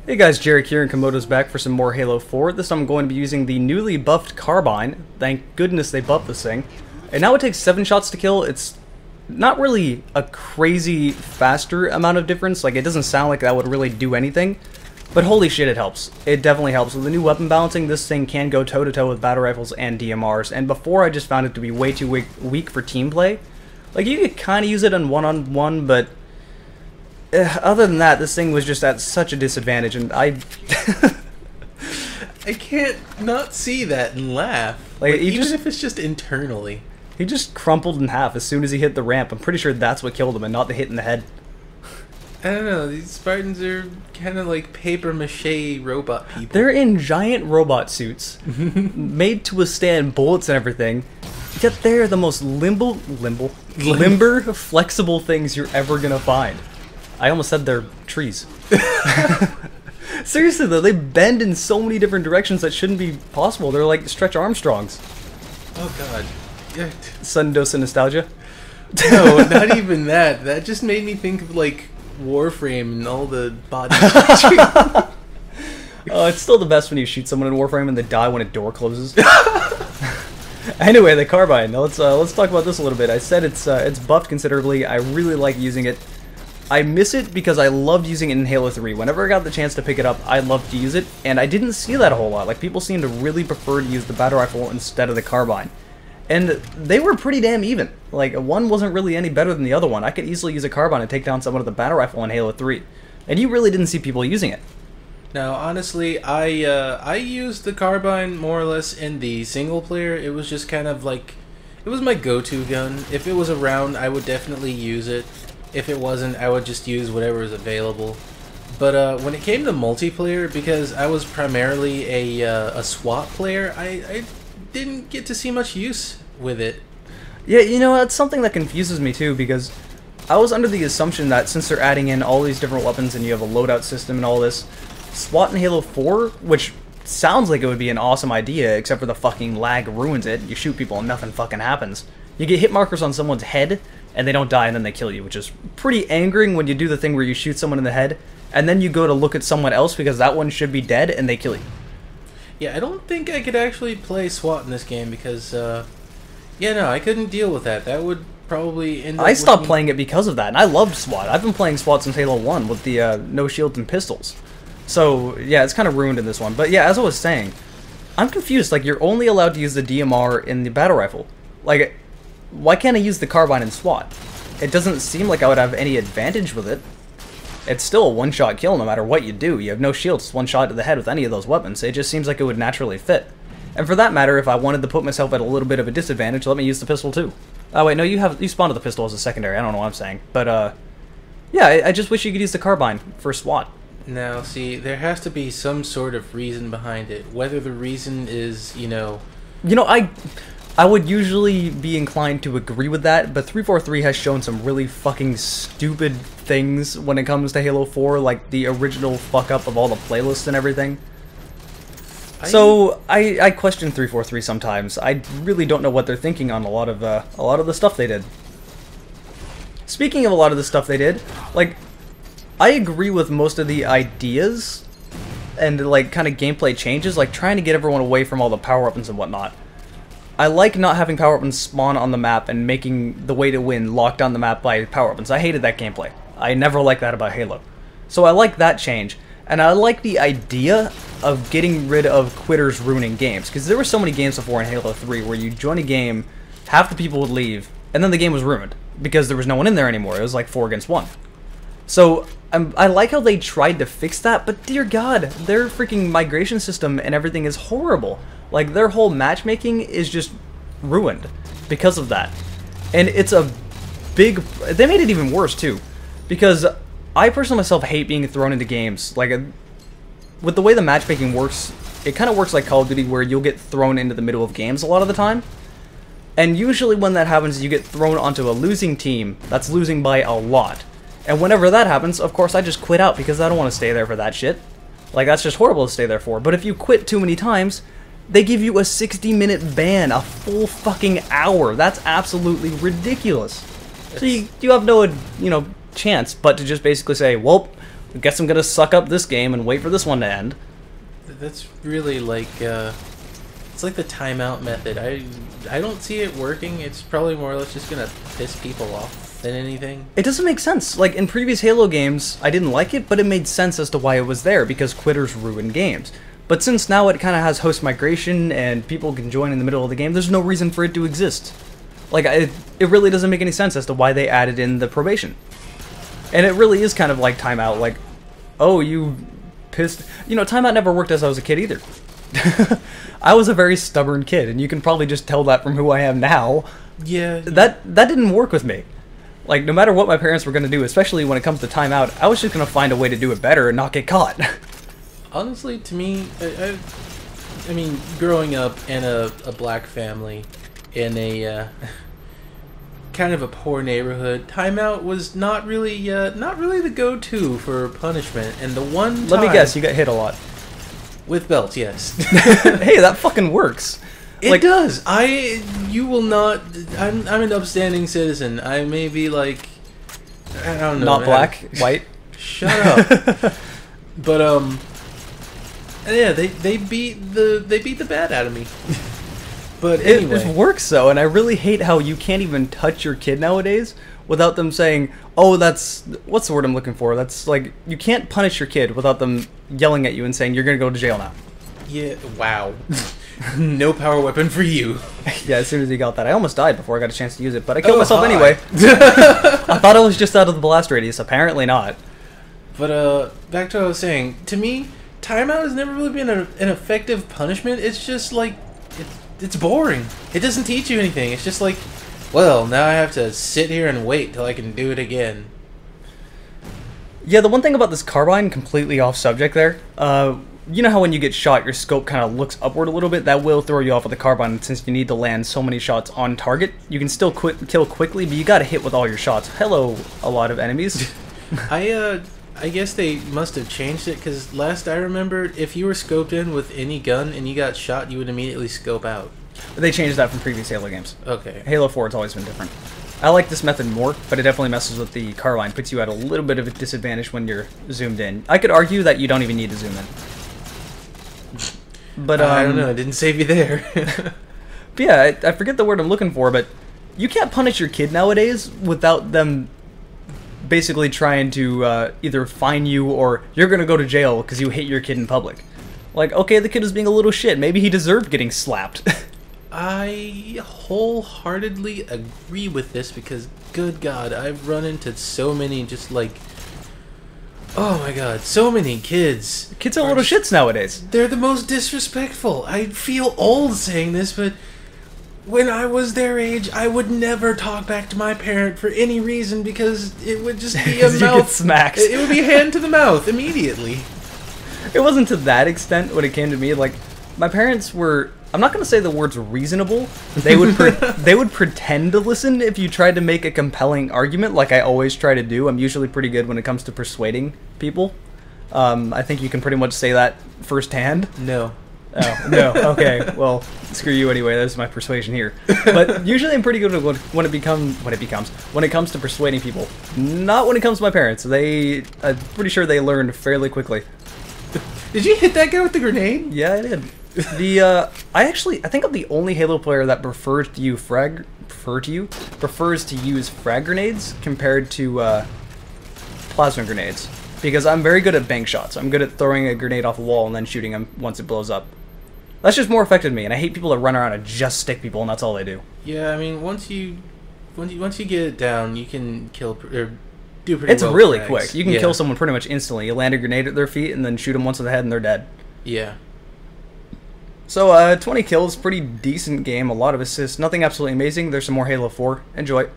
Hey guys, Jarek here, and Komodo's back for some more Halo 4. This time I'm going to be using the newly buffed Carbine. Thank goodness they buffed this thing. And now it takes 7 shots to kill. It's not really a crazy faster amount of difference. Like, it doesn't sound like that would really do anything. But holy shit, it helps. It definitely helps. With the new weapon balancing, this thing can go toe-to-toe with battle rifles and DMRs. And before, I just found it to be way too weak for team play. Like, you could kind of use it on one-on-one, but other than that, this thing was just at such a disadvantage, and I can't not see that and laugh. Like even if it's just internally. He just crumpled in half as soon as he hit the ramp. I'm pretty sure that's what killed him, and not the hit in the head. I don't know, these Spartans are kind of like paper-mache robot people. They're in giant robot suits, made to withstand bullets and everything, yet they're the most limber, flexible things you're ever gonna find. I almost said they're trees. Seriously though, they bend in so many different directions that shouldn't be possible. They're like Stretch Armstrongs. Oh god. Yeah. Sudden dose of nostalgia? No, not even that. That just made me think of like Warframe and all the body. It's still the best when you shoot someone in Warframe and they die when a door closes. Anyway, the Carbine. Now let's talk about this a little bit. I said it's buffed considerably. I really like using it. I miss it because I loved using it in Halo 3. Whenever I got the chance to pick it up, I loved to use it, and I didn't see that a whole lot. Like, people seem to really prefer to use the battle rifle instead of the Carbine. And they were pretty damn even. Like, one wasn't really any better than the other one. I could easily use a Carbine and take down someone with a battle rifle in Halo 3. And you really didn't see people using it. Now, honestly, I used the Carbine more or less in the single player. It was just kind of like, it was my go-to gun. If it was around, I would definitely use it. If it wasn't, I would just use whatever is available. But when it came to multiplayer, because I was primarily a SWAT player, I didn't get to see much use with it. Yeah, you know, that's something that confuses me too, because I was under the assumption that since they're adding in all these different weapons and you have a loadout system and all this, SWAT in Halo 4, which sounds like it would be an awesome idea, except for the fucking lag ruins it. You shoot people and nothing fucking happens. You get hit markers on someone's head, and they don't die, and then they kill you, which is pretty angering when you do the thing where you shoot someone in the head, and then you go to look at someone else because that one should be dead, and they kill you. Yeah, I don't think I could actually play SWAT in this game because, yeah, no, I couldn't deal with that. That would probably end up I stopped playing it because of that, and I loved SWAT. I've been playing SWAT since Halo 1 with the no shields and pistols. So, yeah, it's kind of ruined in this one. But yeah, as I was saying, I'm confused. Like, you're only allowed to use the DMR in the battle rifle. Like, why can't I use the Carbine in SWAT? It doesn't seem like I would have any advantage with it. It's still a one-shot kill no matter what you do. You have no shields, one shot to the head with any of those weapons. It just seems like it would naturally fit. And for that matter, if I wanted to put myself at a little bit of a disadvantage, let me use the pistol too. Oh wait, no, you spawned with the pistol as a secondary. I don't know what I'm saying. But, yeah, I just wish you could use the Carbine for SWAT. Now, see, there has to be some sort of reason behind it. Whether the reason is, you know... You know, I would usually be inclined to agree with that, but 343 has shown some really fucking stupid things when it comes to Halo 4, like the original fuck-up of all the playlists and everything. So, I question 343 sometimes. I really don't know what they're thinking on a lot of the stuff they did. Speaking of a lot of the stuff they did, like, I agree with most of the ideas and, like, kind of gameplay changes, like trying to get everyone away from all the power weapons and whatnot. I like not having power weapons spawn on the map and making the way to win lock down the map by power weapons. I hated that gameplay. I never liked that about Halo. So I like that change. And I like the idea of getting rid of quitters ruining games. Because there were so many games before in Halo 3 where you join a game, half the people would leave, and then the game was ruined. Because there was no one in there anymore. It was like 4 against 1. So, I like how they tried to fix that, but dear God, their freaking migration system and everything is horrible. Like, their whole matchmaking is just ruined because of that. And it's a big... They made it even worse, too. Because I personally myself hate being thrown into games. Like, with the way the matchmaking works, it kind of works like Call of Duty, where you'll get thrown into the middle of games a lot of the time. And usually when that happens, you get thrown onto a losing team that's losing by a lot. And whenever that happens, of course, I just quit out because I don't want to stay there for that shit. Like, that's just horrible to stay there for. But if you quit too many times, they give you a 60-minute ban, a full fucking hour. That's absolutely ridiculous. So you have no, chance but to just basically say, well, I guess I'm gonna suck up this game and wait for this one to end. That's really like it's like the timeout method. I don't see it working. It's probably more or less just gonna piss people off than anything. It doesn't make sense. Like, in previous Halo games, I didn't like it, but it made sense as to why it was there, because quitters ruin games. But since now it kind of has host migration and people can join in the middle of the game, there's no reason for it to exist. Like, it really doesn't make any sense as to why they added in the probation. And it really is kind of like timeout, like, oh, you pissed... You know, timeout never worked as I was a kid either. I was a very stubborn kid, and you can probably just tell that from who I am now. Yeah. That didn't work with me. Like, no matter what my parents were going to do, especially when it comes to timeout, I was just going to find a way to do it better and not get caught. Honestly, to me, I mean, growing up in a black family, in a kind of a poor neighborhood, timeout was not really the go-to for punishment. And the one time, let me guess, you got hit a lot. With belts, yes. Hey, that fucking works. It does. You will not. I'm an upstanding citizen. I may be like, I don't know. Not black, white. Shut up. But yeah, they beat the bad out of me. But anyway, it works though, and I really hate how you can't even touch your kid nowadays without them saying, "Oh, that's what's the word I'm looking for?" That's like, you can't punish your kid without them yelling at you and saying you're gonna go to jail now. Yeah. Wow. No power weapon for you. Yeah, as soon as he got that, I almost died before I got a chance to use it, but I killed myself anyway. I thought I was just out of the blast radius. Apparently not. But back to what I was saying. To me, timeout has never really been an effective punishment. It's just like it's boring. It doesn't teach you anything. It's just like, well, now I have to sit here and wait till I can do it again. Yeah, the one thing about this carbine, completely off subject there, you know how when you get shot, your scope kind of looks upward a little bit? That will throw you off with the carbine, since you need to land so many shots on target. You can still kill quickly, but you gotta hit with all your shots. Hello, a lot of enemies. I guess they must have changed it, because last I remembered, if you were scoped in with any gun and you got shot, you would immediately scope out. They changed that from previous Halo games. Okay. Halo 4 has always been different. I like this method more, but it definitely messes with the carbine, puts you at a little bit of a disadvantage when you're zoomed in. I could argue that you don't even need to zoom in. But I don't know, it didn't save you there. But yeah, I forget the word I'm looking for, but you can't punish your kid nowadays without them basically trying to either fine you or you're gonna go to jail because you hit your kid in public. Like, okay, the kid was being a little shit. Maybe he deserved getting slapped. I wholeheartedly agree with this, because, good God, I've run into so many just like, oh my God, so many kids. Kids are little shits nowadays. They're the most disrespectful. I feel old saying this, but when I was their age, I would never talk back to my parent for any reason, because it would just be a mouth smacked. It would be a hand to the mouth immediately. It wasn't to that extent when it came to me. Like, my parents were, I'm not going to say the words reasonable. They would they would pretend to listen if you tried to make a compelling argument, like I always try to do. I'm usually pretty good when it comes to persuading people. I think you can pretty much say that firsthand. No. Oh, no. Okay. Well, screw you anyway. That's my persuasion here. But usually I'm pretty good when it comes to persuading people. Not when it comes to my parents. I'm pretty sure they learned fairly quickly. Did you hit that guy with the grenade? Yeah, I did. I think I'm the only Halo player that prefers to use frag grenades compared to plasma grenades, because I'm very good at bank shots. I'm good at throwing a grenade off a wall and then shooting them once it blows up. That's just more effective to me, and I hate people that run around and just stick people, and that's all they do. Yeah, I mean, once you get it down, you can kill or do pretty. It's well really frags. quick. You can kill someone pretty much instantly. You land a grenade at their feet and then shoot them once in the head, and they're dead. Yeah. So 20 kills, pretty decent game. A lot of assists. Nothing absolutely amazing. There's some more Halo 4. Enjoy.